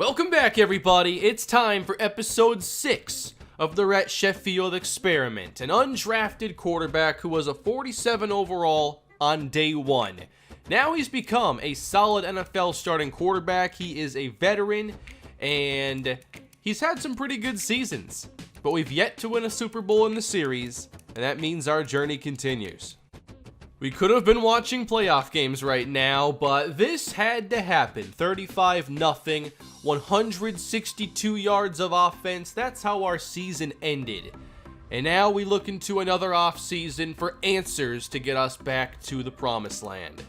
Welcome back, everybody. It's time for episode 6 of the Rhett Sheffield experiment, an undrafted quarterback who was a 47 overall on day 1. Now he's become a solid NFL starting quarterback. He is a veteran, and he's had some pretty good seasons, but we've yet to win a Super Bowl in the series, and that means our journey continues. We could have been watching playoff games right now, but this had to happen. 35-0, 162 yards of offense. That's how our season ended. And now we look into another offseason for answers to get us back to the promised land.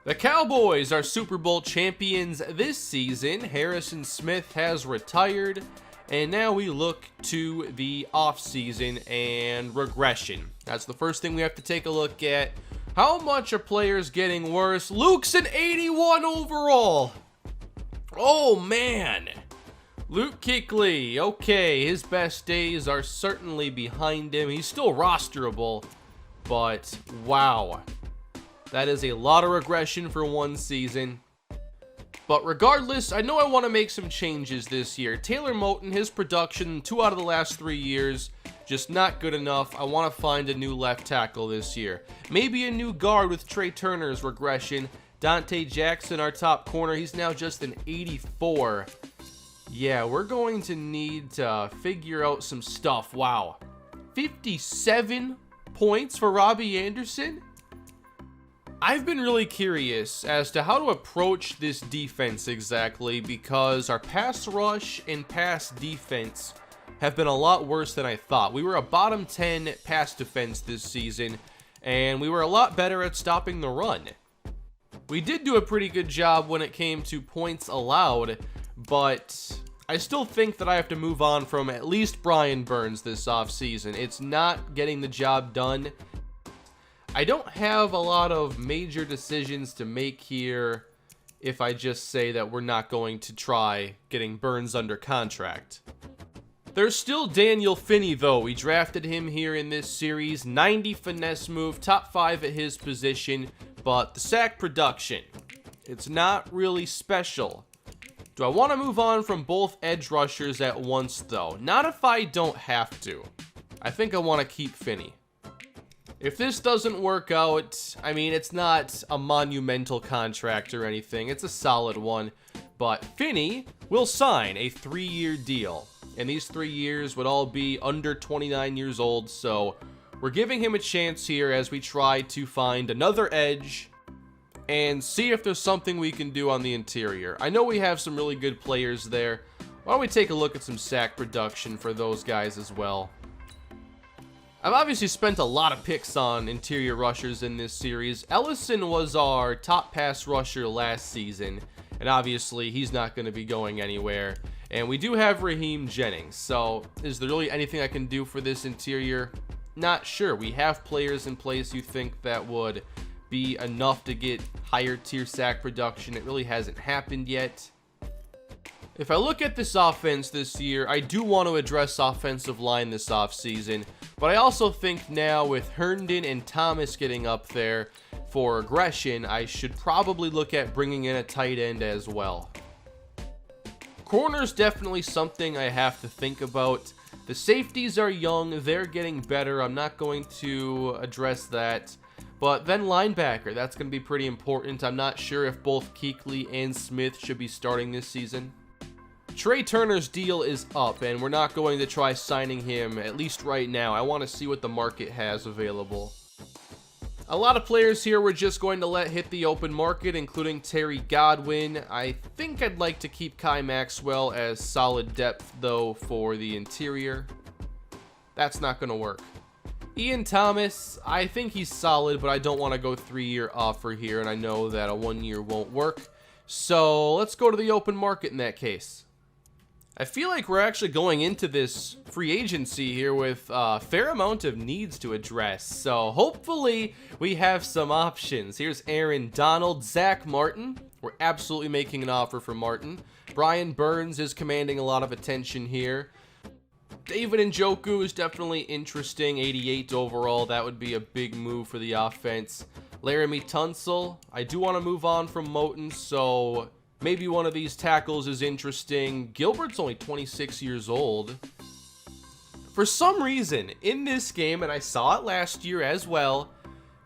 The Cowboys are Super Bowl champions this season. Harrison Smith has retired. And now we look to the offseason and regression. That's the first thing we have to take a look at. How much are players getting worse? Luke's an 81 overall. Oh, man. Luke Kuechly. Okay, his best days are certainly behind him. He's still rosterable, but wow. That is a lot of regression for one season. But regardless, I know I want to make some changes this year. Taylor Moton, his production, 2 out of the last 3 years, just not good enough. I want to find a new left tackle this year. Maybe a new guard with Trey Turner's regression. Dante Jackson, our top corner, he's now just an 84. Yeah, we're going to need to figure out some stuff. Wow. 57 points for Robbie Anderson? I've been really curious as to how to approach this defense exactly, because our pass rush and pass defense have been a lot worse than I thought. We were a bottom 10 pass defense this season, and we were a lot better at stopping the run. We did do a pretty good job when it came to points allowed, but I still think that I have to move on from at least Brian Burns this offseason. It's not getting the job done. I don't have a lot of major decisions to make here if I just say that we're not going to try getting Burns under contract. There's still Daniel Finney, though. We drafted him here in this series. 90 finesse move, top 5 at his position, but the sack production, it's not really special. Do I want to move on from both edge rushers at once, though? Not if I don't have to. I think I want to keep Finney. If this doesn't work out, I mean, it's not a monumental contract or anything. It's a solid one. But Finney will sign a 3-year deal. And these 3 years would all be under 29 years old. So we're giving him a chance here as we try to find another edge and see if there's something we can do on the interior. I know we have some really good players there. Why don't we take a look at some sack production for those guys as well? I've obviously spent a lot of picks on interior rushers in this series. Ellison was our top pass rusher last season, and obviously he's not going to be going anywhere. And we do have Raheem Jennings, so is there really anything I can do for this interior? Not sure. We have players in place you think that would be enough to get higher tier sack production. It really hasn't happened yet. If I look at this offense this year, I do want to address offensive line this offseason, but I also think now with Herndon and Thomas getting up there for aggression, I should probably look at bringing in a tight end as well. Corner's definitely something I have to think about. The safeties are young, they're getting better. I'm not going to address that. But then linebacker, that's going to be pretty important. I'm not sure if both Kuechly and Smith should be starting this season. Trey Turner's deal is up, and we're not going to try signing him, at least right now. I want to see what the market has available. A lot of players here we're just going to let hit the open market, including Terry Godwin. I think I'd like to keep Kai Maxwell as solid depth, though, for the interior. That's not going to work. Ian Thomas, I think he's solid, but I don't want to go 3-year offer here, and I know that a 1-year won't work. So let's go to the open market in that case. I feel like we're actually going into this free agency here with a fair amount of needs to address. So hopefully we have some options. Here's Aaron Donald, Zach Martin. We're absolutely making an offer for Martin. Brian Burns is commanding a lot of attention here. David Njoku is definitely interesting, 88 overall. That would be a big move for the offense. Laramie Tunsil, I do want to move on from Moton, so maybe one of these tackles is interesting. Gilbert's only 26 years old. For some reason, in this game, and I saw it last year as well,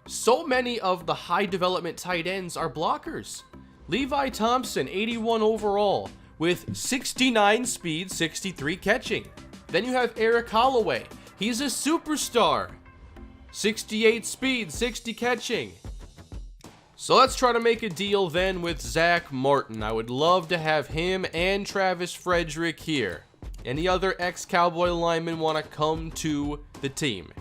so many of the high development tight ends are blockers. Levi Thompson, 81 overall, with 69 speed, 63 catching. Then you have Eric Holloway. He's a superstar. 68 speed, 60 catching. So let's try to make a deal then with Zach Martin. I would love to have him and Travis Frederick here. Any other ex-Cowboy linemen want to come to the team?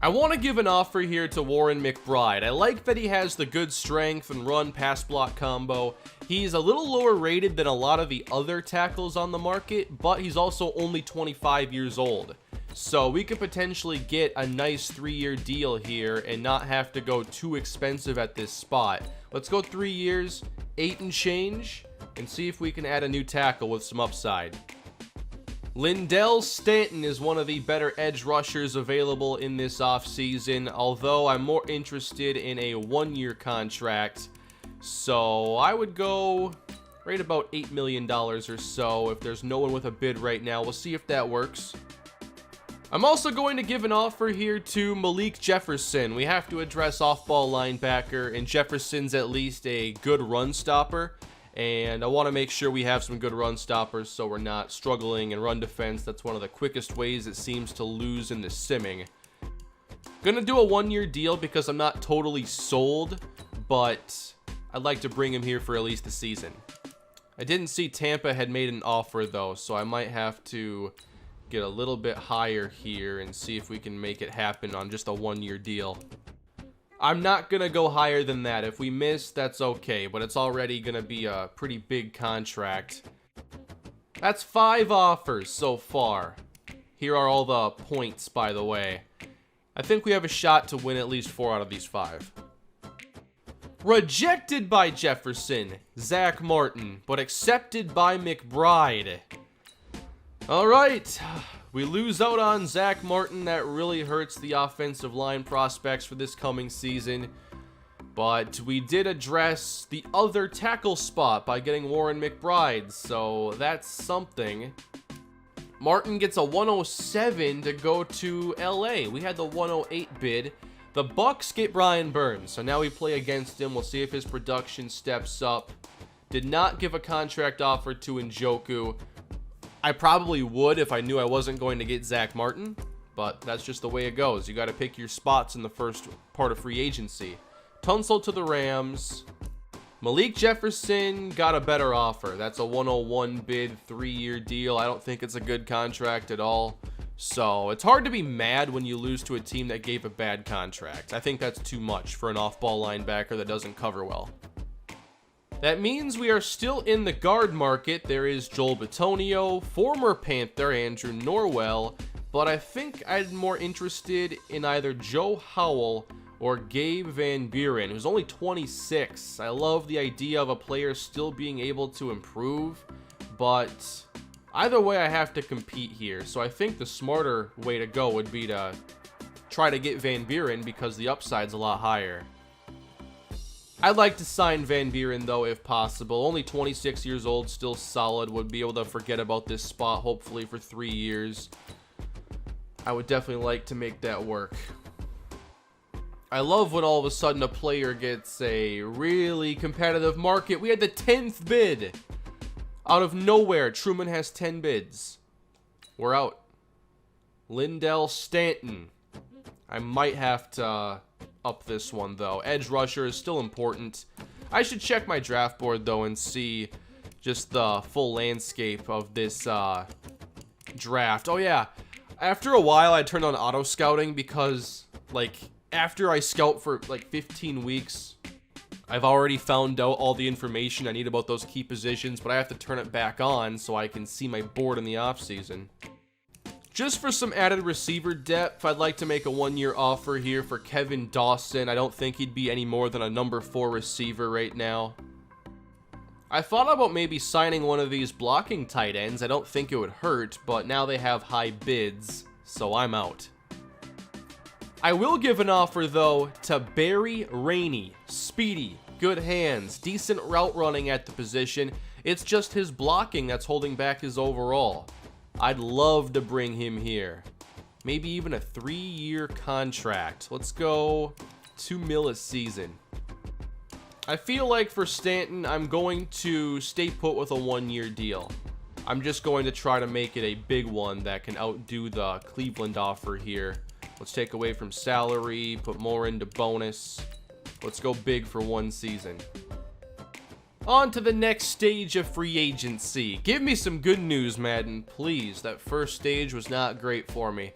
I want to give an offer here to Warren McBride. I like that he has the good strength and run pass block combo. He's a little lower rated than a lot of the other tackles on the market, but he's also only 25 years old. So we could potentially get a nice 3-year deal here and not have to go too expensive at this spot. Let's go 3 years, 8 and change, and see if we can add a new tackle with some upside. Lindell Stanton is one of the better edge rushers available in this offseason, although I'm more interested in a 1-year contract. So I would go right about $8 million or so if there's no one with a bid right now. We'll see if that works. I'm also going to give an offer here to Malik Jefferson. We have to address off-ball linebacker, and Jefferson's at least a good run stopper. And I want to make sure we have some good run stoppers so we're not struggling in run defense. That's one of the quickest ways it seems to lose in the simming. Gonna do a 1-year deal because I'm not totally sold, but I'd like to bring him here for at least the season. I didn't see Tampa had made an offer though, so I might have to get a little bit higher here and see if we can make it happen on just a 1-year deal. I'm not going to go higher than that. If we miss, that's okay, but it's already going to be a pretty big contract. That's 5 offers so far. Here are all the points, by the way. I think we have a shot to win at least 4 out of these 5. Rejected by Jefferson, Zach Martin, but accepted by McBride. All right. We lose out on Zach Martin. That really hurts the offensive line prospects for this coming season. But we did address the other tackle spot by getting Warren McBride, so that's something. Martin gets a 107 to go to LA. We had the 108 bid. The Bucks get Brian Burns, so now we play against him. We'll see if his production steps up. Did not give a contract offer to Njoku. I probably would if I knew I wasn't going to get Zach Martin, but that's just the way it goes. You got to pick your spots in the first part of free agency. Tunsil to the Rams. Malik Jefferson got a better offer. That's a 101 bid, 3-year deal. I don't think it's a good contract at all. So it's hard to be mad when you lose to a team that gave a bad contract. I think that's too much for an off-ball linebacker that doesn't cover well. That means we are still in the guard market. There is Joel Bitonio, former Panther Andrew Norwell, but I think I'm more interested in either Joe Howell or Gabe Van Buren, who's only 26. I love the idea of a player still being able to improve, but either way I have to compete here. So I think the smarter way to go would be to try to get Van Buren because the upside's a lot higher. I'd like to sign Van Buren, though, if possible. Only 26 years old, still solid. Would be able to forget about this spot, hopefully, for 3 years. I would definitely like to make that work. I love when all of a sudden a player gets a really competitive market. We had the 10th bid. Out of nowhere, Truman has 10 bids. We're out. Lindell Stanton. I might have to up this one, though. Edge rusher is still important. I should check my draft board, though, and see just the full landscape of this draft. Oh, yeah. After a while, I turned on auto scouting because, like, after I scout for, like, 15 weeks, I've already found out all the information I need about those key positions, but I have to turn it back on so I can see my board in the offseason. Just for some added receiver depth, I'd like to make a 1-year offer here for Kevin Dawson. I don't think he'd be any more than a number 4 receiver right now. I thought about maybe signing one of these blocking tight ends. I don't think it would hurt, but now they have high bids, so I'm out. I will give an offer, though, to Barry Rainey, speedy, good hands, decent route running at the position. It's just his blocking that's holding back his overall. I'd love to bring him here. Maybe even a 3-year contract. Let's go $2 million a season. I feel like for Stanton, I'm going to stay put with a 1-year deal. I'm just going to try to make it a big one that can outdo the Cleveland offer here. Let's take away from salary, put more into bonus. Let's go big for 1 season. On to the next stage of free agency. Give me some good news, Madden, please. That first stage was not great for me.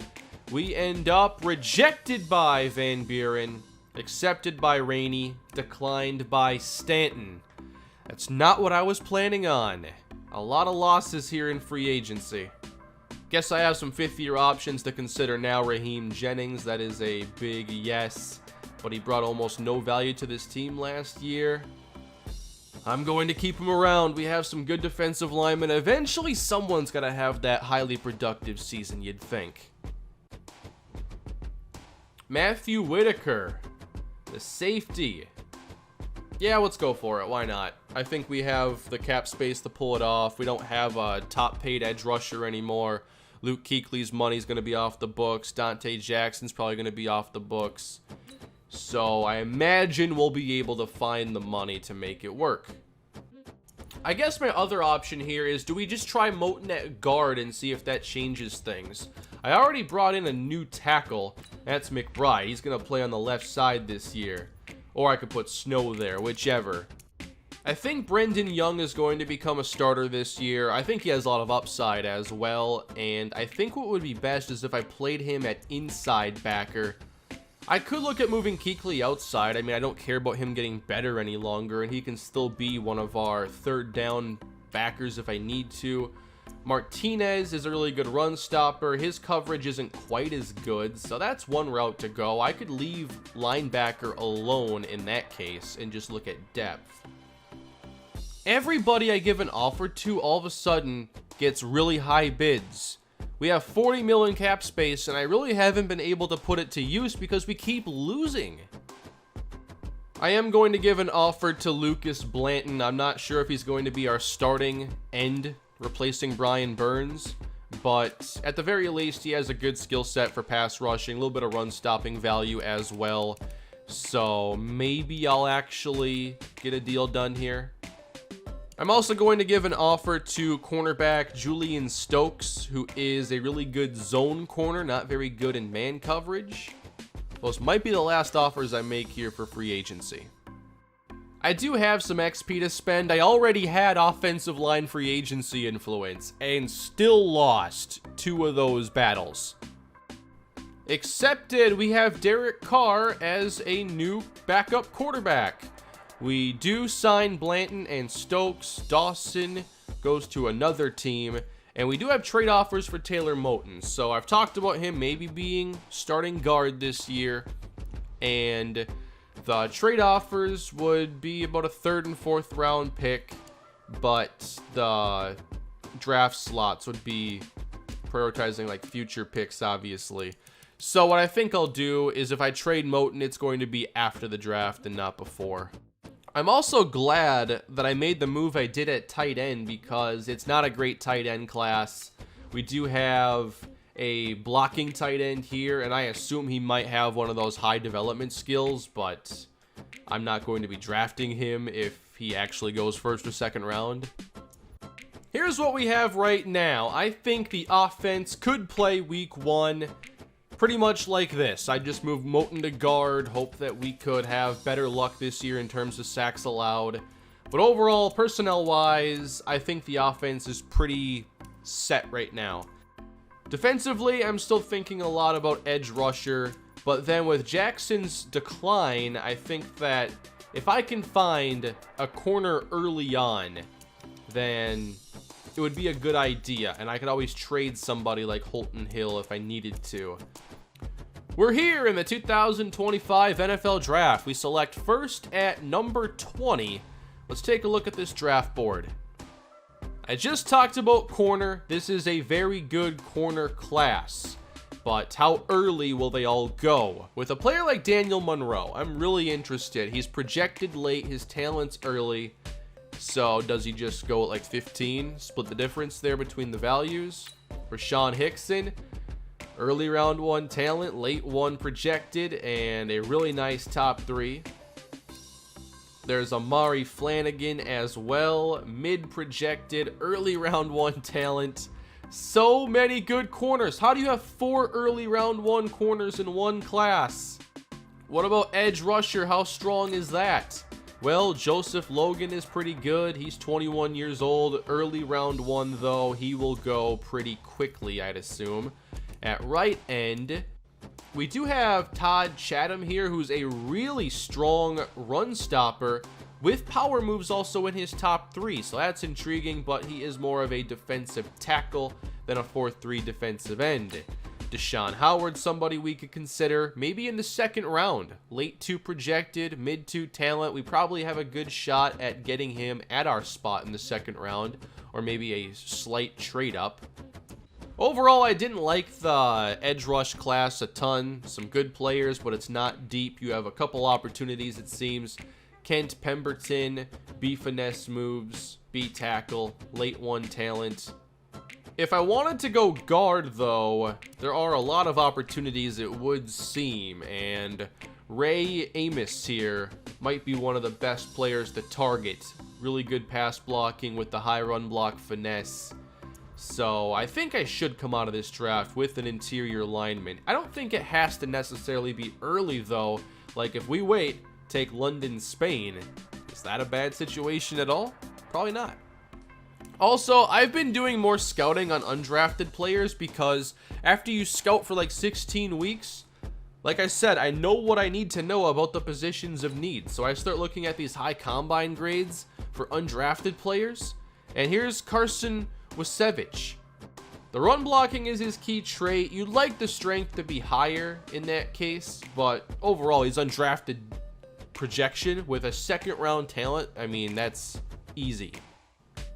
We end up rejected by Van Buren, accepted by Rainey, declined by Stanton. That's not what I was planning on. A lot of losses here in free agency. Guess I have some 5th-year options to consider now. Raheem Jennings, that is a big yes, but he brought almost no value to this team last year. I'm going to keep him around. We have some good defensive linemen. Eventually, someone's got to have that highly productive season, you'd think. Matthew Whitaker, the safety. Yeah, let's go for it. Why not? I think we have the cap space to pull it off. We don't have a top-paid edge rusher anymore. Luke Kuechly's money's going to be off the books. Dante Jackson's probably going to be off the books. So I imagine we'll be able to find the money to make it work. I guess my other option here is, do we just try Moton at guard and see if that changes things? I already brought in a new tackle. That's McBride. He's going to play on the left side this year. Or I could put Snow there, whichever. I think Brendan Young is going to become a starter this year. I think he has a lot of upside as well. And I think what would be best is if I played him at inside backer. I could look at moving Kuechly outside. I mean, I don't care about him getting better any longer, and he can still be one of our 3rd down backers if I need to. Martinez is a really good run stopper. His coverage isn't quite as good, so that's one route to go. I could leave linebacker alone in that case and just look at depth. Everybody I give an offer to all of a sudden gets really high bids. We have $40 million cap space, and I really haven't been able to put it to use because we keep losing. I am going to give an offer to Lucas Blanton. I'm not sure if he's going to be our starting end, replacing Brian Burns, but at the very least, he has a good skill set for pass rushing, a little bit of run stopping value as well. So maybe I'll actually get a deal done here. I'm also going to give an offer to cornerback Julian Stokes, who is a really good zone corner, not very good in man coverage. Those might be the last offers I make here for free agency. I do have some XP to spend. I already had offensive line free agency influence and still lost 2 of those battles. Accepted, we have Derek Carr as a new backup quarterback. We do sign Blanton and Stokes. Dawson goes to another team. And we do have trade offers for Taylor Moton. So I've talked about him maybe being starting guard this year. And the trade offers would be about a 3rd and 4th round pick. But the draft slots would be prioritizing like future picks, obviously. So what I think I'll do is if I trade Moton, it's going to be after the draft and not before. I'm also glad that I made the move I did at tight end because it's not a great tight end class. We do have a blocking tight end here, and I assume he might have one of those high development skills, but I'm not going to be drafting him if he actually goes 1st or 2nd round. Here's what we have right now. I think the offense could play week 1 pretty much like this. I just moved Moton to guard, hope that we could have better luck this year in terms of sacks allowed. But overall, personnel-wise, I think the offense is pretty set right now. Defensively, I'm still thinking a lot about edge rusher, but then with Jackson's decline, I think that if I can find a corner early on, then it would be a good idea, and I could always trade somebody like Holton Hill if I needed to. We're here in the 2025 NFL Draft. We select first at number 20. Let's take a look at this draft board. I just talked about corner. This is a very good corner class. but how early will they all go? With a player like Daniel Monroe, I'm really interested. He's projected late, his talent's early. So does he just go at like 15? Split the difference there between the values? Rashawn Hickson, early round 1 talent, late 1 projected, and a really nice top 3. There's Amari Flanagan as well, mid projected, early round 1 talent. So many good corners. How do you have 4 early round 1 corners in one class? What about edge rusher? How strong is that? Well, Joseph Logan is pretty good. He's 21 years old. Early round 1, though, he will go pretty quickly, I'd assume. At right end, we do have Todd Chatham here, who's a really strong run stopper with power moves also in his top 3. So that's intriguing, but he is more of a defensive tackle than a 4-3 defensive end. Deshaun Howard, somebody we could consider, maybe in the 2nd round. Late 2 projected, mid 2 talent. We probably have a good shot at getting him at our spot in the 2nd round, or maybe a slight trade up. Overall, I didn't like the edge rush class a ton. Some good players, but it's not deep. You have a couple opportunities, it seems. Kent Pemberton, B finesse moves, B tackle, late 1 talent. If I wanted to go guard, though, there are a lot of opportunities, it would seem, and Ray Amos here might be one of the best players to target. Really good pass blocking with the high run block finesse. So I think I should come out of this draft with an interior lineman. I don't think it has to necessarily be early, though. Like, if we wait, take London, Spain, is that a bad situation at all? Probably not. Also, I've been doing more scouting on undrafted players because after you scout for like 16 weeks, like I said, I know what I need to know about the positions of need. So I start looking at these high combine grades for undrafted players. And here's Carson Wasevich. The run blocking is his key trait. You'd like the strength to be higher in that case, but overall he's undrafted projection with a 2nd round talent. I mean, that's easy.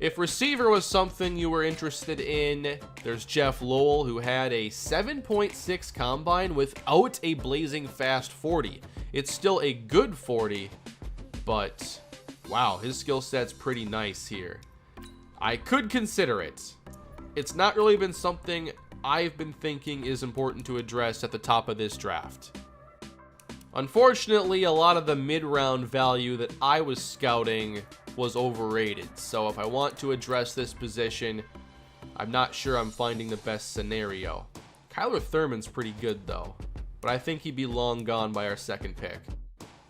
If receiver was something you were interested in, there's Jeff Lowell, who had a 7.6 combine without a blazing fast 40. It's still a good 40, but wow, his skill set's pretty nice here. I could consider it. It's not really been something I've been thinking is important to address at the top of this draft. Unfortunately, a lot of the mid-round value that I was scouting was overrated. So if I want to address this position, I'm not sure I'm finding the best scenario. Kyler Thurman's pretty good though, but I think he'd be long gone by our 2nd pick.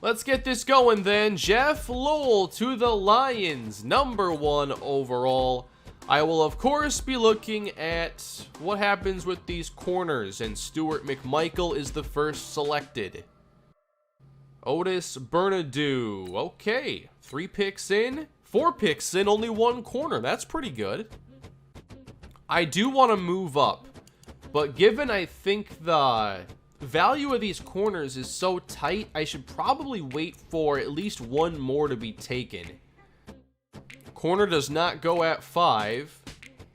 Let's get this going then. Jeff Lowell to the Lions, number 1 overall. I will of course be looking at what happens with these corners, and Stuart McMichael is the first selected. Otis Bernadou. Okay, 3 picks in, 4 picks in, only 1 corner. That's pretty good. I do want to move up, but given I think the value of these corners is so tight, I should probably wait for at least 1 more to be taken. Corner does not go at 5.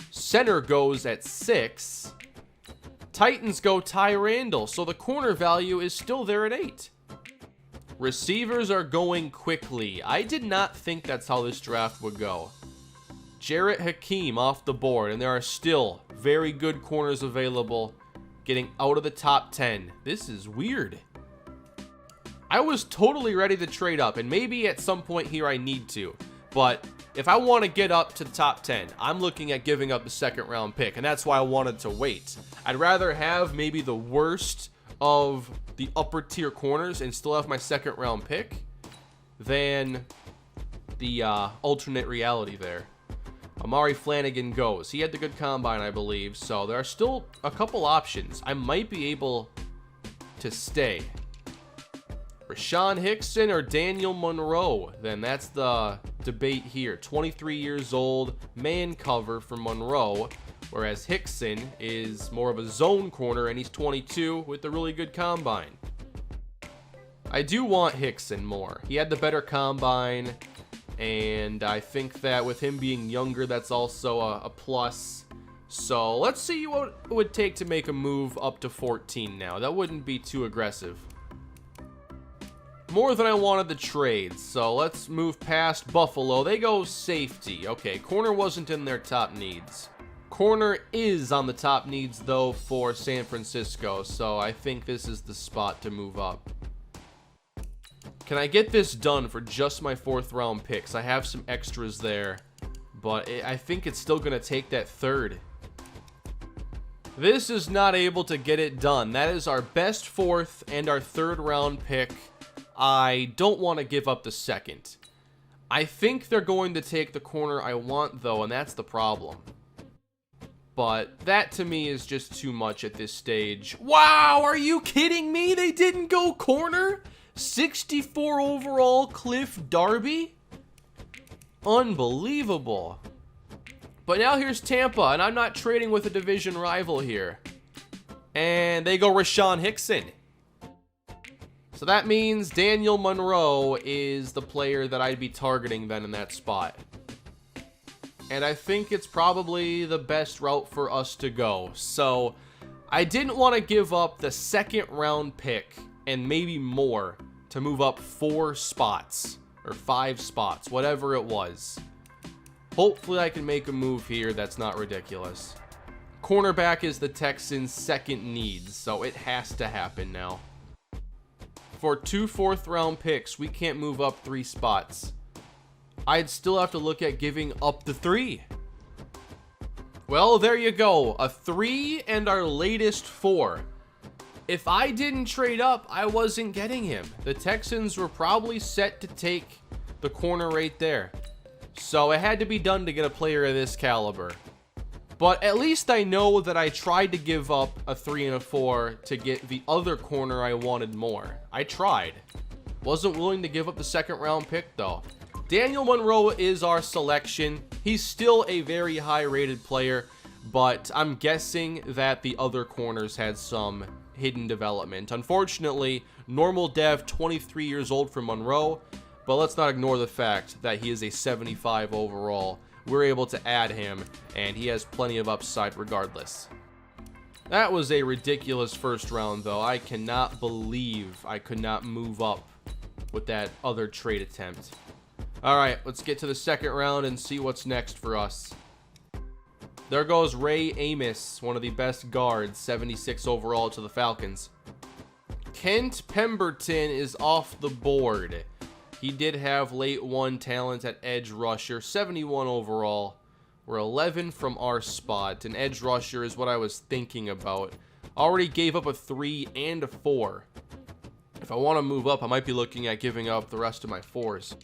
Center goes at 6. Titans go Ty Randall, so the corner value is still there at 8. Receivers are going quickly. I did not think that's how this draft would go. Jarrett Hakeem off the board, and there are still very good corners available getting out of the top 10. This is weird. I was totally ready to trade up, and maybe at some point here I need to, but if I want to get up to the top 10, I'm looking at giving up the 2nd round pick, and that's why I wanted to wait. I'd rather have maybe the worst of the upper tier corners and still have my 2nd round pick than the alternate reality there. Amari Flanagan goes. He had the good combine, I believe, so there are still a couple options. I might be able to stay. Rashawn Hickson or Daniel Monroe, then that's the debate here. 23 years old, man cover for Monroe, whereas Hickson is more of a zone corner, and he's 22 with a really good combine. I do want Hickson more. He had the better combine, and I think that with him being younger, that's also a plus. So let's see what it would take to make a move up to 14 now. That wouldn't be too aggressive. More than I wanted the trade, so let's move past Buffalo. They go safety. Okay, corner wasn't in their top needs. Corner is on the top needs, though, for San Francisco, so I think this is the spot to move up. Can I get this done for just my 4th round picks? I have some extras there, but I think it's still going to take that 3rd. This is not able to get it done. That is our best 4th and our 3rd round pick. I don't want to give up the 2nd. I think they're going to take the corner I want, though, and that's the problem. But that, to me, is just too much at this stage. Wow, are you kidding me? They didn't go corner? 64 overall Cliff Darby? Unbelievable. But now here's Tampa, and I'm not trading with a division rival here. And they go Rashawn Hickson. So that means Daniel Monroe is the player that I'd be targeting then in that spot. And I think it's probably the best route for us to go. So I didn't want to give up the 2nd round pick and maybe more to move up 4 spots or 5 spots, whatever it was. Hopefully I can make a move here that's not ridiculous. Cornerback is the Texans' 2nd need, so it has to happen now. For 2 4th round picks, we can't move up 3 spots. I'd still have to look at giving up the 3. Well, there you go. A 3 and our latest 4. If I didn't trade up, I wasn't getting him. The Texans were probably set to take the corner right there. So it had to be done to get a player of this caliber. But at least I know that I tried to give up a 3 and a 4 to get the other corner I wanted more. I tried. Wasn't willing to give up the 2nd round pick, though. Daniel Monroe is our selection. He's still a very high rated player, but I'm guessing that the other corners had some hidden development. Unfortunately, normal dev, 23 years old for Monroe, but let's not ignore the fact that he is a 75 overall. We're able to add him, and he has plenty of upside regardless. That was a ridiculous 1st round, though. I cannot believe I could not move up with that other trade attempt. All right, let's get to the 2nd round and see what's next for us. There goes Ray Amos, one of the best guards, 76 overall to the Falcons. Kent Pemberton is off the board. He did have late 1 talent at edge rusher, 71 overall. We're 11 from our spot. An edge rusher is what I was thinking about. Already gave up a 3 and a 4. If I want to move up, I might be looking at giving up the rest of my 4s.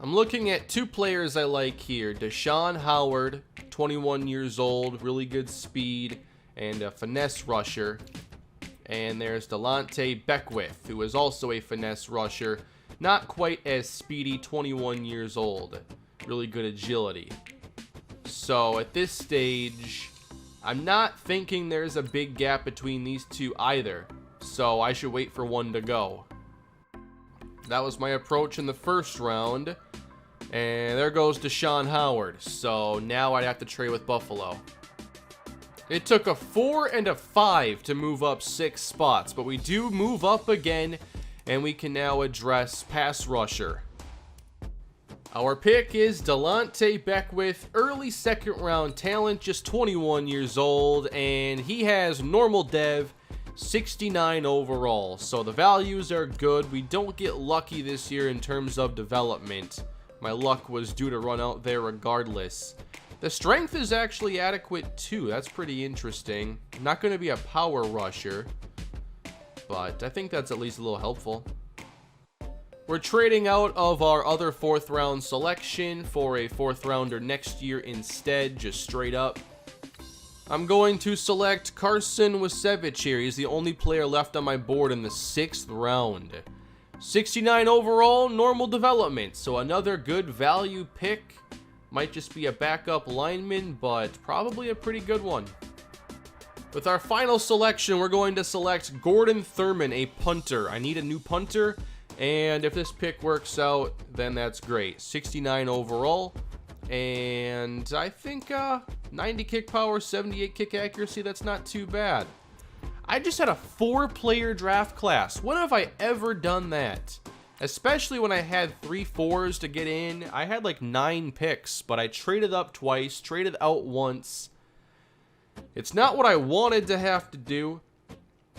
I'm looking at 2 players I like here. Deshaun Howard, 21 years old, really good speed, and a finesse rusher. And there's Delonte Beckwith, who is also a finesse rusher. Not quite as speedy, 21 years old. Really good agility. So at this stage, I'm not thinking there's a big gap between these 2 either. So I should wait for one to go. That was my approach in the 1st round. And there goes Deshaun Howard. So now I'd have to trade with Buffalo. It took a 4 and a 5 to move up 6 spots. But we do move up again. And we can now address pass rusher. Our pick is Delonte Beckwith, early 2nd round talent, just 21 years old. And he has normal dev, 69 overall. So the values are good. We don't get lucky this year in terms of development. My luck was due to run out there regardless. The strength is actually adequate too. That's pretty interesting. Not going to be a power rusher, but I think that's at least a little helpful. We're trading out of our other 4th round selection for a 4th rounder next year instead, just straight up. I'm going to select Carson Wisevich here. He's the only player left on my board in the 6th round. 69 overall, normal development. So another good value pick. Might just be a backup lineman, but probably a pretty good one. With our final selection, we're going to select Gordon Thurman, a punter. I need a new punter, and if this pick works out, then that's great. 69 overall, and I think 90 kick power, 78 kick accuracy. That's not too bad. I just had a 4-player draft class. When have I ever done that? Especially when I had 3 4s to get in. I had like 9 picks, but I traded up twice, traded out once. It's not what I wanted to have to do.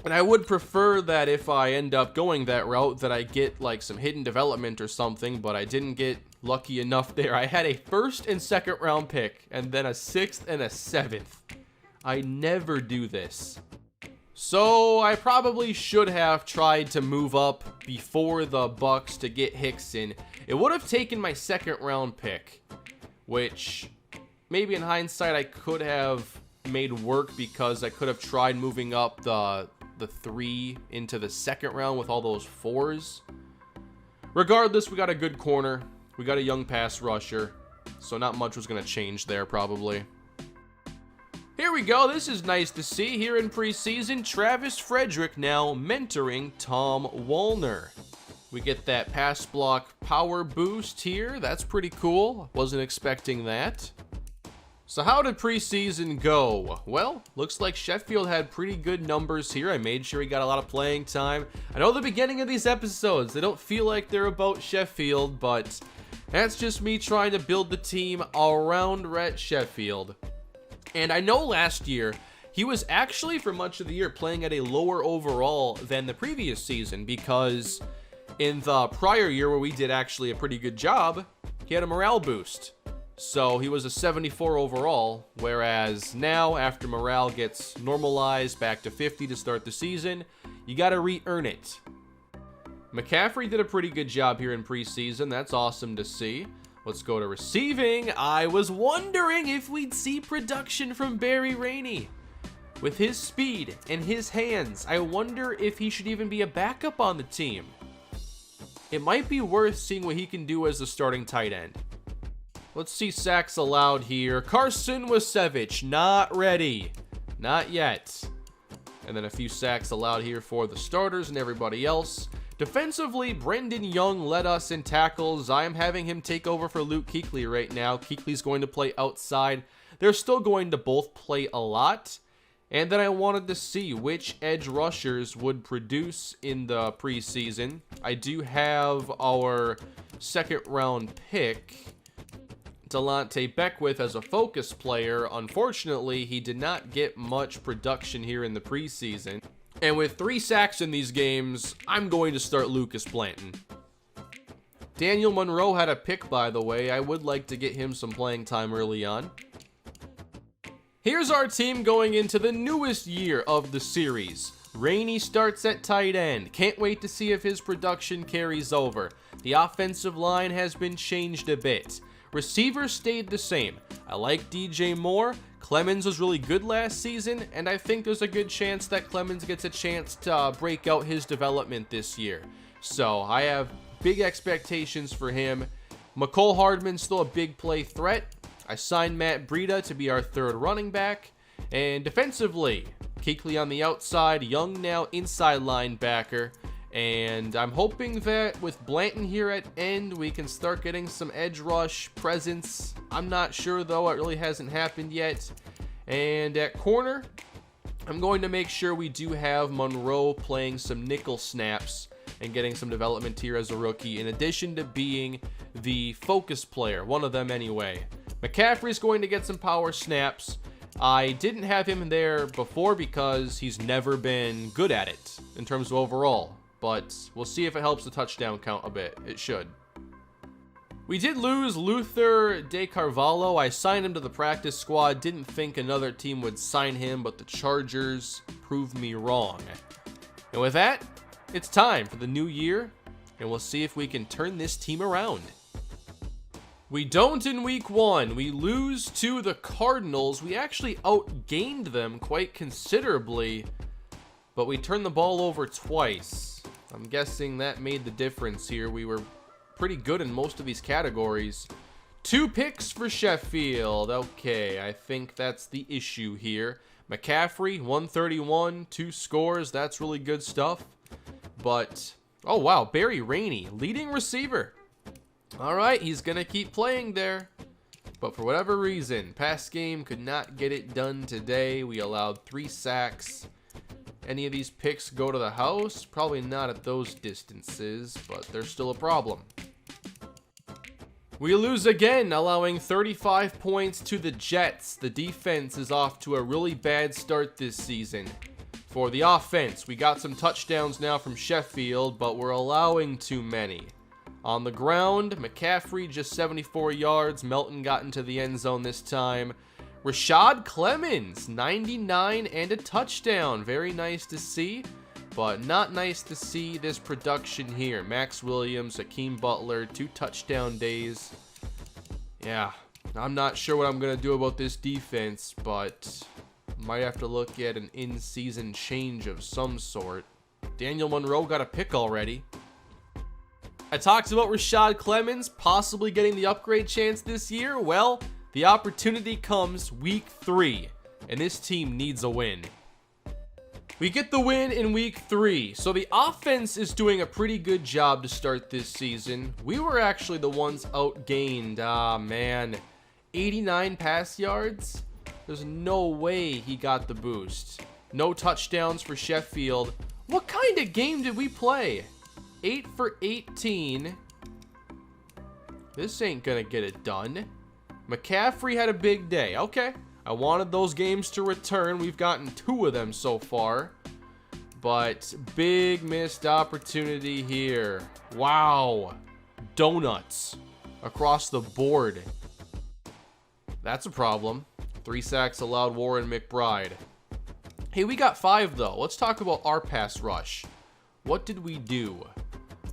And I would prefer that if I end up going that route that I get like some hidden development or something, but I didn't get lucky enough there. I had a 1st and 2nd round pick and then a 6th and a 7th. I never do this. So I probably should have tried to move up before the Bucks to get Hickson. It would have taken my 2nd round pick, which maybe in hindsight I could have made work because I could have tried moving up the 3 into the 2nd round with all those 4s. Regardless, we got a good corner. We got a young pass rusher. So not much was going to change there probably. Here we go. This is nice to see here in preseason. Travis Frederick now mentoring Tom Wallner. We get that pass block power boost here. That's pretty cool. Wasn't expecting that. So how did preseason go? Well, looks like Sheffield had pretty good numbers here. I made sure he got a lot of playing time. I know the beginning of these episodes, they don't feel like they're about Sheffield, but that's just me trying to build the team around Rhett Sheffield. And I know last year, he was actually for much of the year playing at a lower overall than the previous season because in the prior year where we did actually a pretty good job, he had a morale boost. So he was a 74 overall, whereas now, after morale gets normalized back to 50 to start the season, you got to re-earn it. McCaffrey did a pretty good job here in preseason. That's awesome to see. Let's go to receiving. I was wondering if we'd see production from Barry Rainey. With his speed and his hands, I wonder if he should even be a backup on the team. It might be worth seeing what he can do as the starting tight end. Let's see sacks allowed here. Carson Wasevich, not ready. Not yet. And then a few sacks allowed here for the starters and everybody else. Defensively, Brendan Young led us in tackles. I am having him take over for Luke Kuechly right now. Kuechly's going to play outside. They're still going to both play a lot. And then I wanted to see which edge rushers would produce in the preseason. I do have our 2nd round pick, Delonte Beckwith, as a focus player. Unfortunately, he did not get much production here in the preseason. And with 3 sacks in these games, I'm going to start Lucas Blanton. Daniel Monroe had a pick, by the way. I would like to get him some playing time early on. Here's our team going into the newest year of the series. Rainey starts at tight end. Can't wait to see if his production carries over. The offensive line has been changed a bit. Receivers stayed the same. I like DJ Moore. Clemens was really good last season, and I think there's a good chance that Clemens gets a chance to break out his development this year. So I have big expectations for him. McCole Hardman's still a big play threat. I signed Matt Breida to be our 3rd running back. And defensively, Kuechly on the outside, Young now inside linebacker. And I'm hoping that with Blanton here at end, we can start getting some edge rush presence. I'm not sure though, it really hasn't happened yet. And at corner, I'm going to make sure we do have Monroe playing some nickel snaps and getting some development here as a rookie, in addition to being the focus player, one of them anyway. McCaffrey's going to get some power snaps. I didn't have him there before because he's never been good at it in terms of overall. But we'll see if it helps the touchdown count a bit. It should. We did lose Luther De Carvalho. I signed him to the practice squad. Didn't think another team would sign him, but the Chargers proved me wrong. And with that, it's time for the new year, and we'll see if we can turn this team around. We don't in week 1. We lose to the Cardinals. We actually outgained them quite considerably, but we turned the ball over twice. I'm guessing that made the difference here. We were pretty good in most of these categories. 2 picks for Sheffield. Okay, I think that's the issue here. McCaffrey, 131, 2 scores. That's really good stuff. But, oh wow, Barry Rainey, leading receiver. All right, he's going to keep playing there. But for whatever reason, pass game could not get it done today. We allowed 3 sacks. Any of these picks go to the house? Probably not at those distances, but they're still a problem. We lose again, allowing 35 points to the Jets. The defense is off to a really bad start this season. For the offense, we got some touchdowns now from Sheffield, but we're allowing too many. On the ground, McCaffrey just 74 yards. Melton got into the end zone this time. Rashad Clemens, 99 and a touchdown. Very nice to see, but not nice to see this production here. Max Williams, Hakeem Butler, 2 touchdown days. Yeah, I'm not sure what I'm going to do about this defense, but might have to look at an in-season change of some sort. Daniel Monroe got a pick already. I talked about Rashad Clemens possibly getting the upgrade chance this year. Well, the opportunity comes week 3, and this team needs a win. We get the win in week 3, so the offense is doing a pretty good job to start this season. We were actually the ones outgained. Man, 89 pass yards? There's no way he got the boost. No touchdowns for Sheffield. What kind of game did we play? 8 for 18. This ain't gonna get it done. McCaffrey had a big day. Okay, I wanted those games to return. We've gotten 2 of them so far. But big missed opportunity here. Wow. Donuts across the board. That's a problem. 3 sacks allowed Warren McBride. Hey, we got 5 though. Let's talk about our pass rush. What did we do?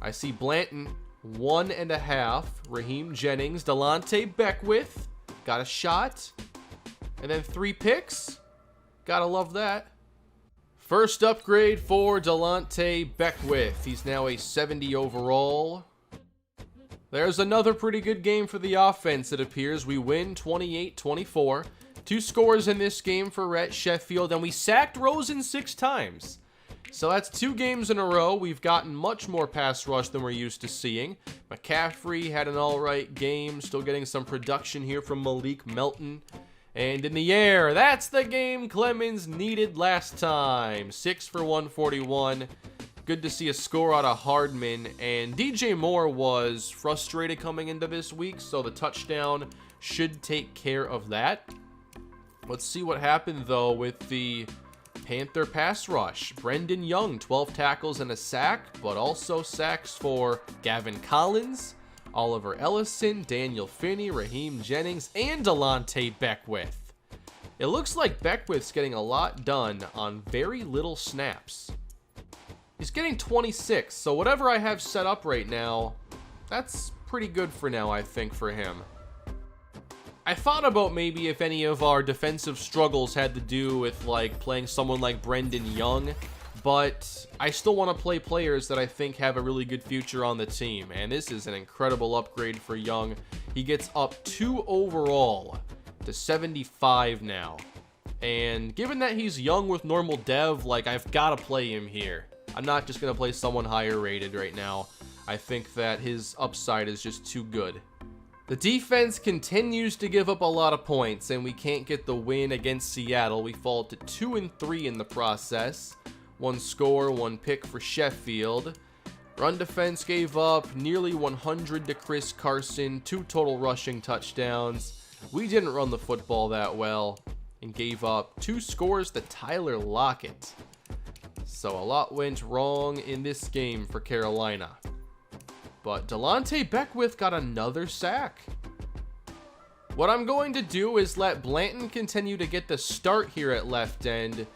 I see Blanton, 1.5. Raheem Jennings, Delonte Beckwith, got a shot. And then 3 picks. Gotta love that. First upgrade for Delonte Beckwith. He's now a 70 overall. There's another pretty good game for the offense, it appears. We win 28-24. 2 scores in this game for Rhett Sheffield, and we sacked Rosen 6 times. So that's 2 games in a row. We've gotten much more pass rush than we're used to seeing. McCaffrey had an alright game. Still getting some production here from Malik Melton. And in the air, that's the game Clemens needed last time. 6 for 141. Good to see a score out of Hardman. And DJ Moore was frustrated coming into this week, so the touchdown should take care of that. Let's see what happened, though, with the Panther pass rush. Brendan Young, 12 tackles and a sack, but also sacks for Gavin Collins, Oliver Ellison, Daniel Finney, Raheem Jennings, and Delonte Beckwith. It looks like Beckwith's getting a lot done on very little snaps. He's getting 26, so whatever I have set up right now, that's pretty good for now, I think, for him. I thought about maybe if any of our defensive struggles had to do with like playing someone like Brendan Young, but I still want to play players that I think have a really good future on the team, and this is an incredible upgrade for Young. He gets up 2 overall to 75 now, and given that he's young with normal dev, like, I've got to play him here. I'm not just going to play someone higher rated right now. I think that his upside is just too good. The defense continues to give up a lot of points, and we can't get the win against Seattle. We fall to 2-3 in the process. 1 score, 1 pick for Sheffield. Run defense gave up nearly 100 to Chris Carson, 2 total rushing touchdowns. We didn't run the football that well and gave up 2 scores to Tyler Lockett. So a lot went wrong in this game for Carolina. But Delonte Beckwith got another sack. What I'm going to do is let Blanton continue to get the start here at left end.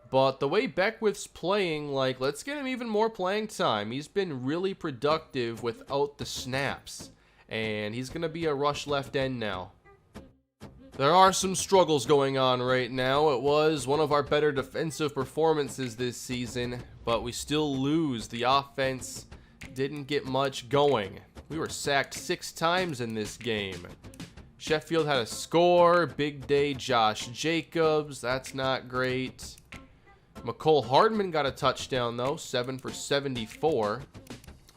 But the way Beckwith's playing, like, let's get him even more playing time. He's been really productive without the snaps. And he's going to be a rush left end now. There are some struggles going on right now. It was one of our better defensive performances this season, but we still lose. The offense didn't get much going. We were sacked 6 times in this game. Sheffield had a score. Big day Josh Jacobs. That's not great. McCole Hardman got a touchdown though. 7 for 74.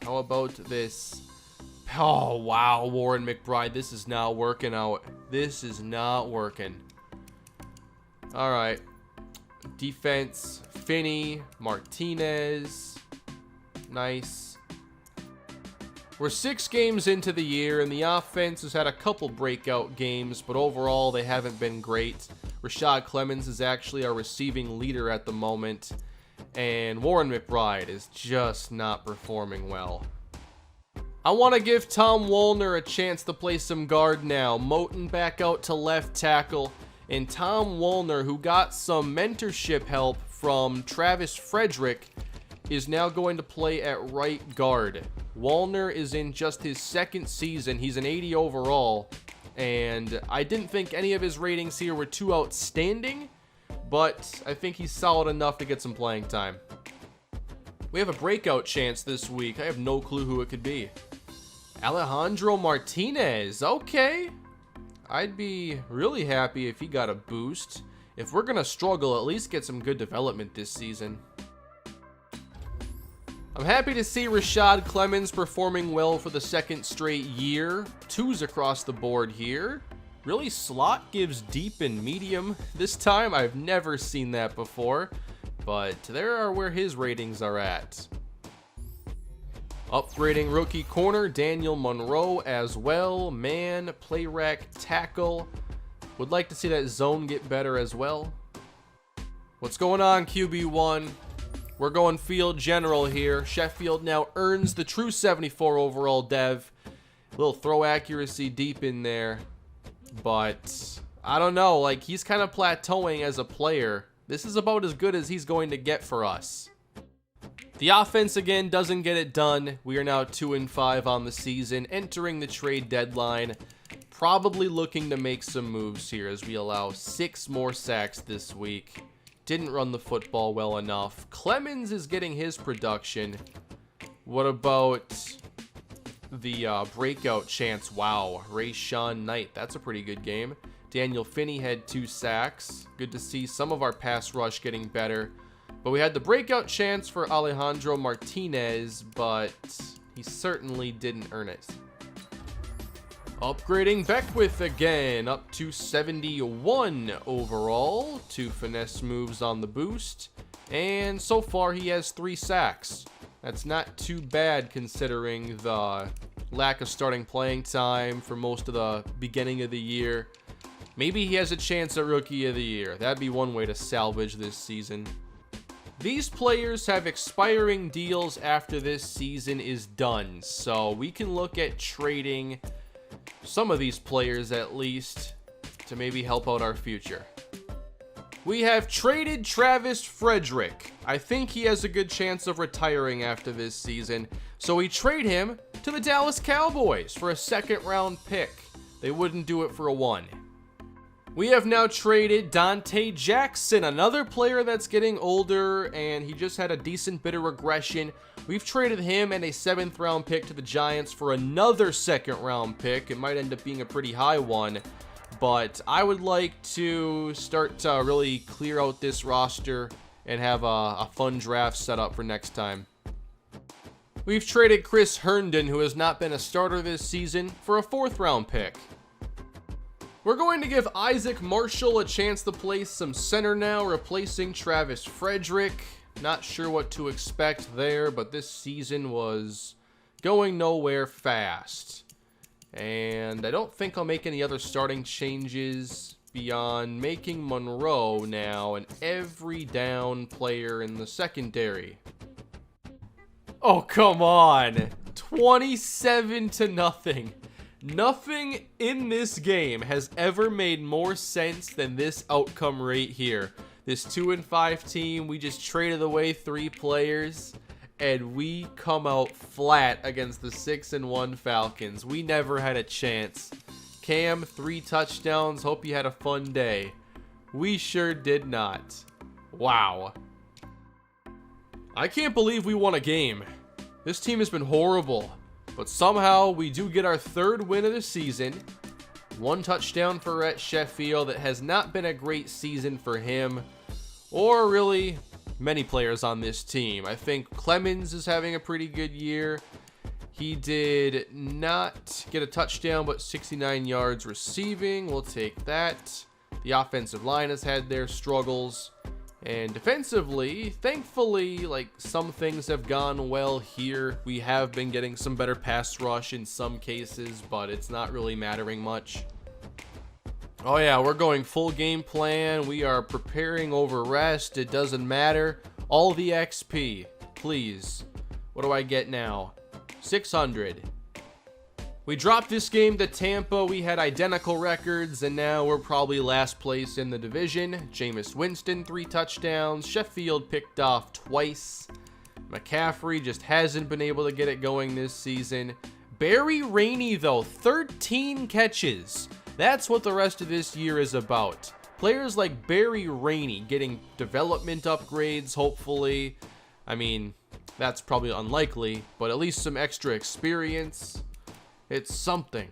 How about this Oh, wow, Warren McBride. This is not working out. This is not working. All right. Defense, Finney, Martinez. Nice. We're 6 games into the year, and the offense has had a couple breakout games, but overall they haven't been great. Rashad Clemens is actually our receiving leader at the moment, and Warren McBride is just not performing well. I want to give Tom Woolner a chance to play some guard now. Moten back out to left tackle, and Tom Woolner, who got some mentorship help from Travis Frederick, is now going to play at right guard. Woolner is in just his 2nd season. He's an 80 overall, and I didn't think any of his ratings here were too outstanding, but I think he's solid enough to get some playing time. We have a breakout chance this week. I have no clue who it could be. Alejandro Martinez. Okay. I'd be really happy if he got a boost. If we're going to struggle, at least get some good development this season. I'm happy to see Rashad Clemens performing well for the 2nd straight year. 2s across the board here. Really, slot gives deep and medium this time. I've never seen that before, but there are where his ratings are at. Upgrading rookie corner, Daniel Monroe as well. Man, play rack, tackle. Would like to see that zone get better as well. What's going on, QB1? We're going field general here. Sheffield now earns the true 74 overall dev. A little throw accuracy deep in there. But I don't know, like, he's kind of plateauing as a player. This is about as good as he's going to get for us. The offense again doesn't get it done. We are now 2-5 on the season, entering the trade deadline. Probably looking to make some moves here as we allow 6 more sacks this week. Didn't run the football well enough. Clemens is getting his production. What about the breakout chance? Wow, Rayshawn Knight. That's a pretty good game. Daniel Finney had 2 sacks. Good to see some of our pass rush getting better. But we had the breakout chance for Alejandro Martinez, but he certainly didn't earn it. Upgrading Beckwith again, up to 71 overall. 2 finesse moves on the boost. And so far he has 3 sacks. That's not too bad considering the lack of starting playing time for most of the beginning of the year. Maybe he has a chance at Rookie of the Year. That'd be one way to salvage this season. These players have expiring deals after this season is done, so we can look at trading some of these players at least to maybe help out our future. We have traded Travis Frederick. I think he has a good chance of retiring after this season, so we trade him to the Dallas Cowboys for a 2nd round pick. They wouldn't do it for a 1. We have now traded Dante Jackson, another player that's getting older, and he just had a decent bit of regression. We've traded him and a 7th round pick to the Giants for another 2nd round pick. It might end up being a pretty high one, but I would like to start to really clear out this roster and have a fun draft set up for next time. We've traded Chris Herndon, who has not been a starter this season, for a 4th round pick. We're going to give Isaac Marshall a chance to play some center now, replacing Travis Frederick. Not sure what to expect there, but this season was going nowhere fast. And I don't think I'll make any other starting changes beyond making Monroe now an every down player in the secondary. Oh, come on. 27-0. Nothing in this game has ever made more sense than this outcome right here. This 2-5 team, we just traded away 3 players, and we come out flat against the 6-1 Falcons. We never had a chance. Cam, 3 touchdowns. Hope you had a fun day. We sure did not. Wow. I can't believe we won a game. This team has been horrible. But somehow we do get our 3rd win of the season. 1 touchdown for Rhett Sheffield. That has not been a great season for him, or really many players on this team. I think Clemens is having a pretty good year. He did not get a touchdown, but 69 yards receiving. We'll take that. The offensive line has had their struggles. And defensively, thankfully, like, some things have gone well here. We have been getting some better pass rush in some cases, but it's not really mattering much. Oh yeah, we're going full game plan. We are preparing over rest. It doesn't matter. All the XP, please. What do I get now? 600. We dropped this game to Tampa. We had identical records, and now we're probably last place in the division. Jameis Winston, 3 touchdowns. Sheffield picked off twice. McCaffrey just hasn't been able to get it going this season. Barry Rainey, though, 13 catches. That's what the rest of this year is about. Players like Barry Rainey getting development upgrades, hopefully. I mean, that's probably unlikely, but at least some extra experience. It's something.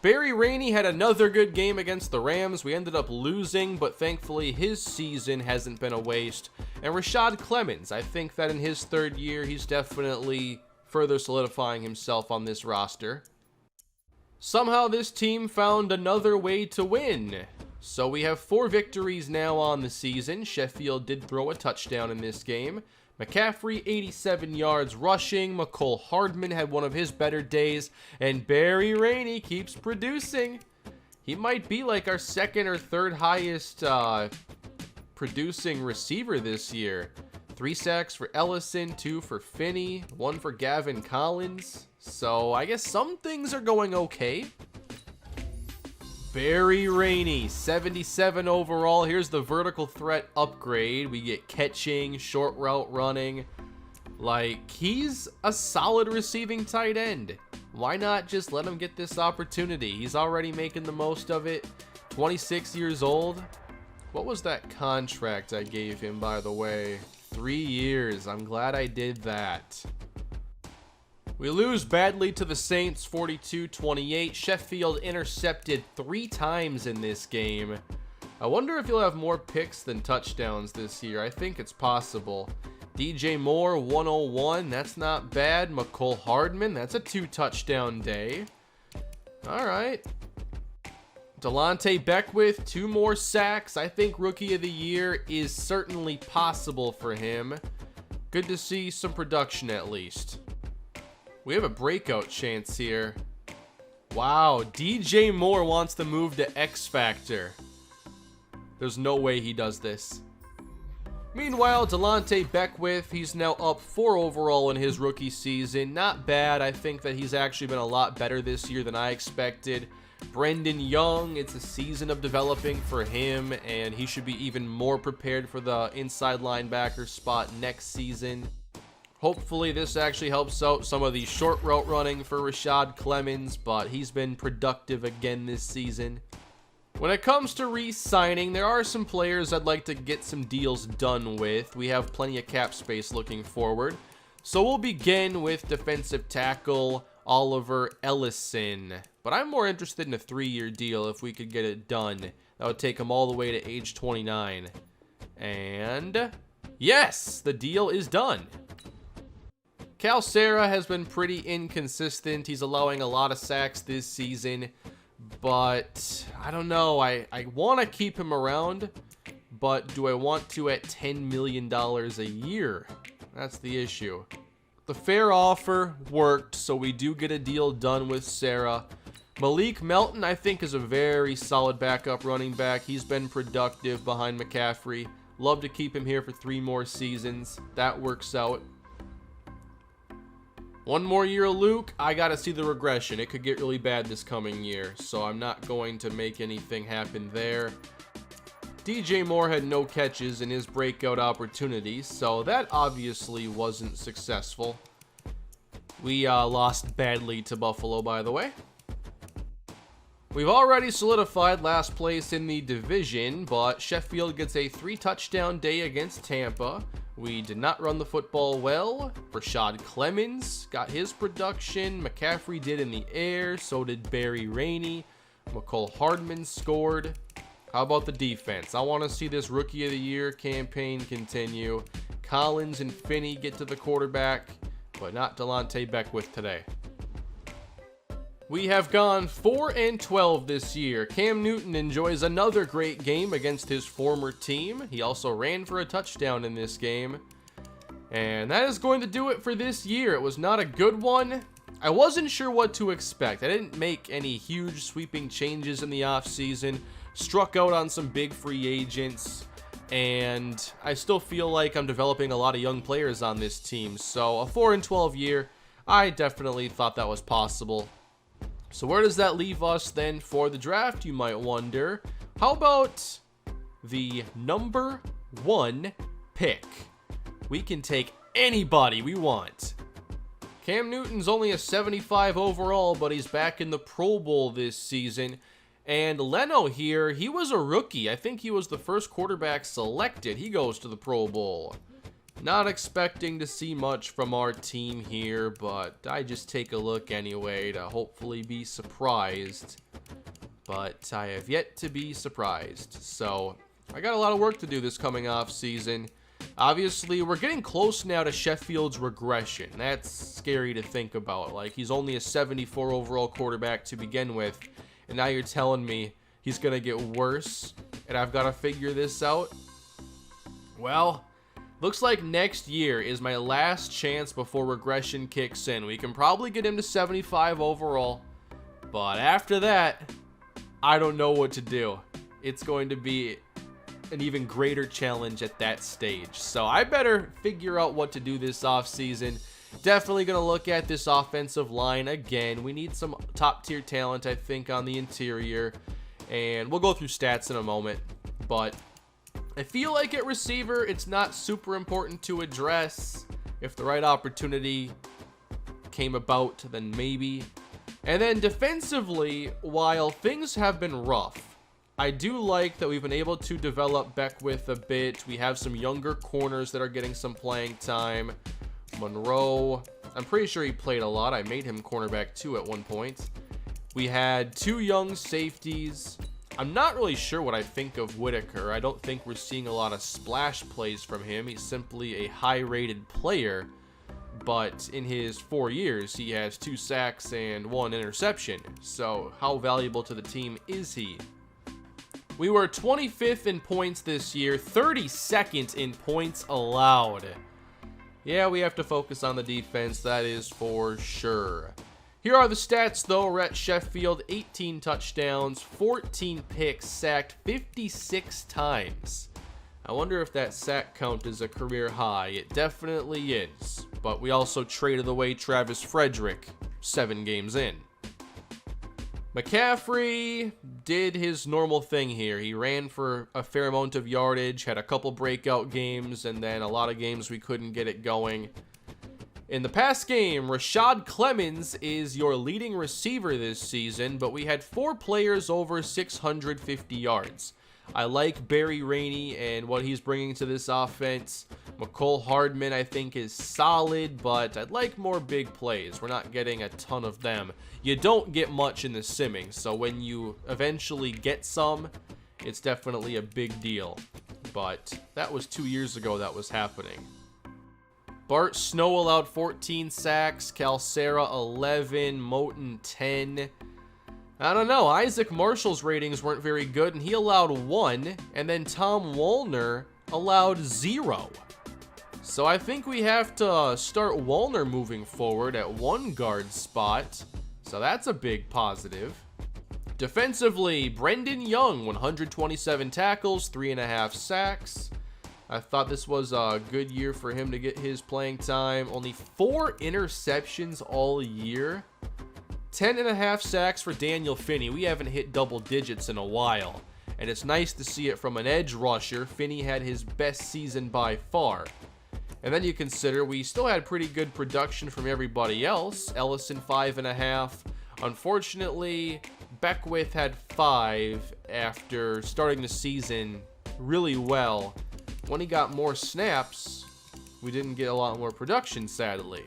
Barry Rainey had another good game against the Rams. We ended up losing, but thankfully his season hasn't been a waste. And Rashad Clemens, I think that in his 3rd year, he's definitely further solidifying himself on this roster. Somehow this team found another way to win. So we have 4 victories now on the season. Sheffield did throw a touchdown in this game. McCaffrey, 87 yards rushing. McCole Hardman had one of his better days. And Barry Rainey keeps producing. He might be like our 2nd or 3rd highest producing receiver this year. 3 sacks for Ellison, 2 for Finney, 1 for Gavin Collins. So I guess some things are going okay. Barry Rainey, 77 overall. Here's the vertical threat upgrade. We get catching, short route running. Like, he's a solid receiving tight end. Why not just let him get this opportunity? He's already making the most of it. 26 years old. What was that contract I gave him, by the way? 3 years. I'm glad I did that. We lose badly to the Saints, 42-28. Sheffield intercepted 3 times in this game. I wonder if he'll have more picks than touchdowns this year. I think it's possible. DJ Moore, 101. That's not bad. McCole Hardman, that's a 2-touchdown day. All right. Delonte Beckwith, 2 more sacks. I think Rookie of the Year is certainly possible for him. Good to see some production at least. We have a breakout chance here. Wow, DJ Moore wants to move to X Factor. There's no way he does this. Meanwhile, Delonte Beckwith, he's now up 4 overall in his rookie season. Not bad. I think that he's actually been a lot better this year than I expected. Brendan Young, it's a season of developing for him, and he should be even more prepared for the inside linebacker spot next season. Hopefully this actually helps out some of the short route running for Rashad Clemens, but he's been productive again this season. When it comes to re-signing, there are some players I'd like to get some deals done with. We have plenty of cap space looking forward. So we'll begin with defensive tackle Oliver Ellison. But I'm more interested in a 3-year deal if we could get it done. That would take him all the way to age 29. And yes, the deal is done. Cal Serra has been pretty inconsistent. He's allowing a lot of sacks this season, but I don't know. I want to keep him around, but do I want to at $10 million a year? That's the issue. The fair offer worked, so we do get a deal done with Serra. Malik Melton, I think, is a very solid backup running back. He's been productive behind McCaffrey. Love to keep him here for 3 more seasons. That works out. 1 more year of Luke, I gotta see the regression. It could get really bad this coming year, so I'm not going to make anything happen there. DJ Moore had no catches in his breakout opportunities, so that obviously wasn't successful. We lost badly to Buffalo, by the way. We've already solidified last place in the division, but Sheffield gets a 3-touchdown day against Tampa. We did not run the football well. Rashad Clemens got his production. McCaffrey did in the air. So did Barry Rainey. McCole Hardman scored. How about the defense? I want to see this Rookie of the Year campaign continue. Collins and Finney get to the quarterback. but not Delonte Beckwith today. We have gone 4-12 this year. Cam Newton enjoys another great game against his former team. He also ran for a touchdown in this game. And that is going to do it for this year. It was not a good one. I wasn't sure what to expect. I didn't make any huge sweeping changes in the offseason. Struck out on some big free agents. And I still feel like I'm developing a lot of young players on this team. So a 4-12 year, I definitely thought that was possible. So where does that leave us then for the draft, you might wonder? How about the number 1 pick? We can take anybody we want. Cam Newton's only a 75 overall, but he's back in the Pro Bowl this season. And Leno here, he was a rookie. I think he was the first quarterback selected. He goes to the Pro Bowl. Not expecting to see much from our team here, but I just take a look anyway to hopefully be surprised. But I have yet to be surprised. So I got a lot of work to do this coming off season. Obviously, we're getting close now to Sheffield's regression. That's scary to think about. Like, he's only a 74 overall quarterback to begin with, and now you're telling me he's going to get worse, and I've got to figure this out? Well, looks like next year is my last chance before regression kicks in. We can probably get him to 75 overall, but after that, I don't know what to do. It's going to be an even greater challenge at that stage. So I better figure out what to do this offseason. Definitely going to look at this offensive line again. We need some top tier talent, I think, on the interior. And we'll go through stats in a moment. But I feel like at receiver, it's not super important to address. If the right opportunity came about, then maybe. And then defensively, while things have been rough, I do like that we've been able to develop Beckwith a bit. We have some younger corners that are getting some playing time. Monroe, I'm pretty sure he played a lot. I made him cornerback 2 at one point. We had 2 young safeties. I'm not really sure what I think of Whitaker. I don't think we're seeing a lot of splash plays from him. He's simply a high-rated player. But in his 4 years, he has 2 sacks and 1 interception. So how valuable to the team is he? We were 25th in points this year, 32nd in points allowed. Yeah, we have to focus on the defense, that is for sure. Here are the stats though. Rhett Sheffield, 18 touchdowns, 14 picks, sacked 56 times. I wonder if that sack count is a career high. It definitely is. But we also traded away Travis Frederick 7 games in. McCaffrey did his normal thing here. He ran for a fair amount of yardage, had a couple breakout games, and then a lot of games we couldn't get it going. In the past game, Rashad Clemens is your leading receiver this season, but we had 4 players over 650 yards. I like Barry Rainey and what he's bringing to this offense. McCole Hardman, I think, is solid, but I'd like more big plays. We're not getting a ton of them. You don't get much in the simming, so when you eventually get some, it's definitely a big deal. But that was 2 years ago that was happening. Bart Snow allowed 14 sacks, Calcera 11, Moten 10. I don't know, Isaac Marshall's ratings weren't very good, and he allowed 1, and then Tom Woolner allowed 0. So I think we have to start Woolner moving forward at 1 guard spot. So that's a big positive. Defensively, Brendan Young, 127 tackles, 3.5 sacks. I thought this was a good year for him to get his playing time. Only 4 interceptions all year. 10.5 sacks for Daniel Finney. We haven't hit double digits in a while. And it's nice to see it from an edge rusher. Finney had his best season by far. And then you consider we still had pretty good production from everybody else. Ellison 5.5. Unfortunately, Beckwith had 5 after starting the season really well. When he got more snaps, we didn't get a lot more production, sadly.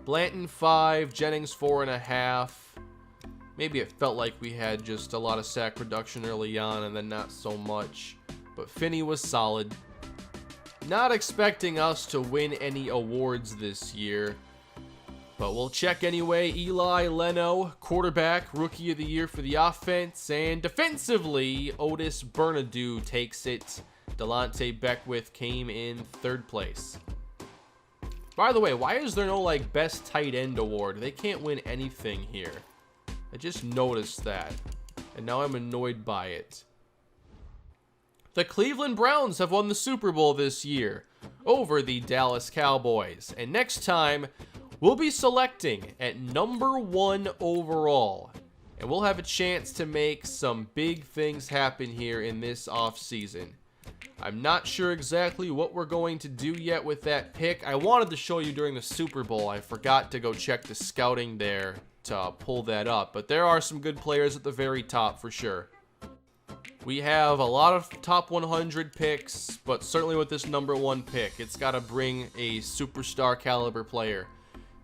Blanton 5, Jennings 4.5. Maybe it felt like we had just a lot of sack production early on and then not so much. But Finney was solid. Not expecting us to win any awards this year, but we'll check anyway. Eli Leno, quarterback, rookie of the year for the offense, and defensively, Otis Bernadou takes it. Delonte Beckwith came in third place. By the way, why is there no like best tight end award? They can't win anything here. I just noticed that, and now I'm annoyed by it. The Cleveland Browns have won the Super Bowl this year over the Dallas Cowboys, and next time we'll be selecting at number 1 overall, and we'll have a chance to make some big things happen here in this offseason. I'm not sure exactly what we're going to do yet with that pick. I wanted to show you during the Super Bowl. I forgot to go check the scouting there to pull that up, but there are some good players at the very top for sure. We have a lot of top 100 picks, but certainly with this number 1 pick, it's got to bring a superstar caliber player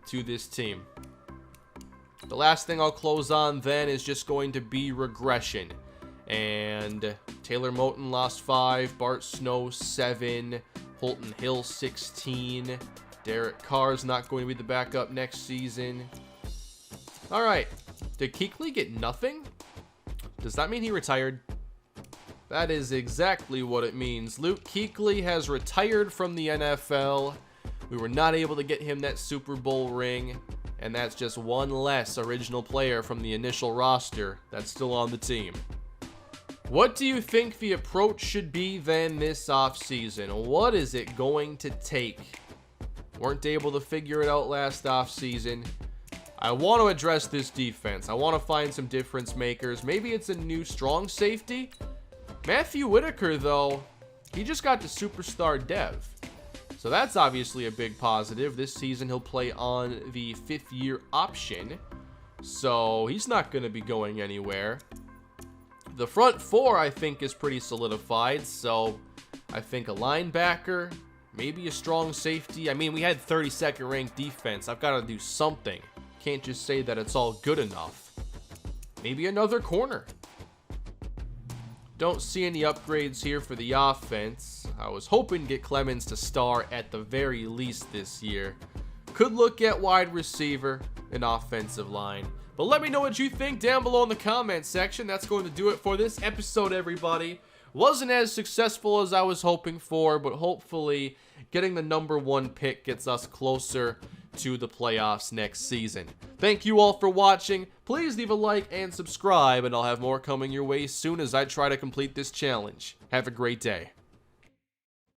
to this team. The last thing I'll close on then is just going to be regression. And Taylor Moton lost 5, Bart Snow 7, Holton Hill 16, Derek Carr's not going to be the backup next season. Alright, did Kuechly get nothing? Does that mean he retired? That is exactly what it means. Luke Kuechly has retired from the NFL. We were not able to get him that Super Bowl ring, and that's just one less original player from the initial roster that's still on the team. What do you think the approach should be then this offseason? What is it going to take? Weren't able to figure it out last offseason. I want to address this defense. I want to find some difference makers. Maybe it's a new strong safety. Matthew Whitaker, though, he just got to superstar dev. So that's obviously a big positive. This season he'll play on the 5th-year option. So he's not going to be going anywhere. The front 4, I think, is pretty solidified. So I think a linebacker, maybe a strong safety. I mean, we had 32nd ranked defense. I've got to do something. Can't just say that it's all good enough. Maybe another corner. Don't see any upgrades here for the offense. I was hoping to get Clemens to star at the very least this year. Could look at wide receiver and offensive line. But let me know what you think down below in the comment section. That's going to do it for this episode, everybody. Wasn't as successful as I was hoping for, but hopefully getting the number 1 pick gets us closer to the playoffs next season. Thank you all for watching. Please leave a like and subscribe, and I'll have more coming your way soon as I try to complete this challenge. Have a great day.